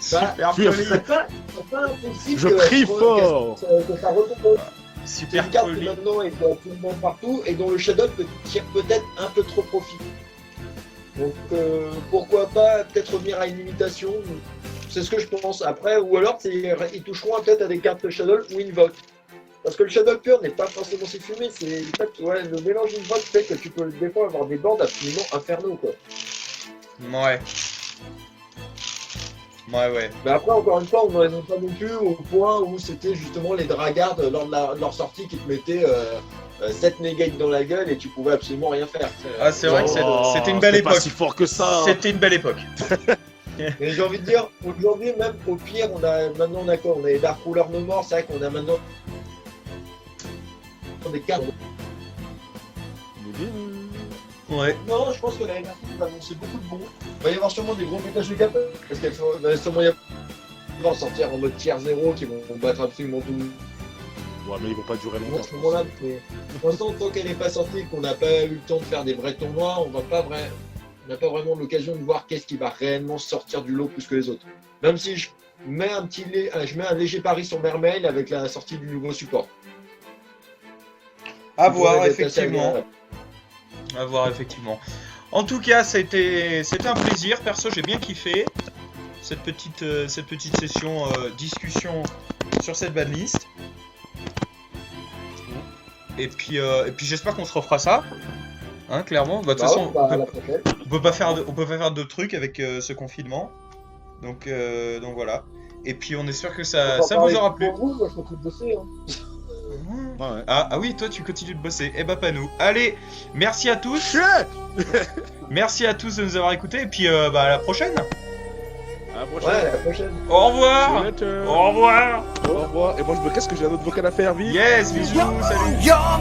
Super Poly, c'est pas impossible. Je crie fort. Que ça retombe. C'est Super une carte qui Poly. maintenant est absolument partout et dont le Shadow tire peut-être un peu trop profit. Donc pourquoi pas peut-être revenir à une limitation, c'est ce que je pense. Après, ou alors ils toucheront peut-être à des cartes Shadow ou Invoke. Parce que le Shadow pur n'est pas forcément si fumé, c'est le fait que le mélange Invoke fait que tu peux des fois avoir des bandes absolument infernaux quoi. Ouais. Ouais. Mais après, encore une fois, on n'en est pas non plus au point où c'était justement les dragards lors de leur sortie qui te mettaient 7 négates dans la gueule et tu pouvais absolument rien faire. Ah, c'est vrai que c'était une belle époque. Pas si fort que ça. C'était une belle époque. Mais j'ai envie de dire, aujourd'hui, même au pire, on a les Dark Ruler No More, c'est vrai qu'on a maintenant des cartes. Ouais. Non, je pense que l'année dernière, on va annoncer beaucoup de bons. Il va y avoir sûrement des gros pétages de cap, parce qu'il va sûrement y avoir sortir en mode tier 0 qui vont battre absolument tout. Ouais, mais ils vont pas durer longtemps. À ce moment-là, mais pour l'instant, tant qu'elle n'est pas sortie et qu'on n'a pas eu le temps de faire des vrais tournois, on n'a pas vraiment l'occasion de voir qu'est-ce qui va réellement sortir du lot plus que les autres. Même si je mets un léger pari sur Mermail avec la sortie du nouveau support. À voir, effectivement. À voir, effectivement. En tout cas, c'était un plaisir. Perso, j'ai bien kiffé cette petite session discussion sur cette banlist. Et puis j'espère qu'on se refera ça. Hein, clairement. Bah, de toute façon, on peut pas faire d'autres trucs avec ce confinement. Donc voilà. Et puis on espère que ça vous aura plu. Pour vous, moi, je continue de bosser, hein. Ouais. Ah oui, toi tu continues de bosser. Eh bah pas nous. Allez, merci à tous. Merci à tous de nous avoir écoutés. Et puis à la prochaine. À la prochaine. Ouais, à la prochaine. Au revoir. Au revoir. Au revoir. Et moi je me casse que j'ai un autre vocal à faire, vite. Yes, bisous, salut. You're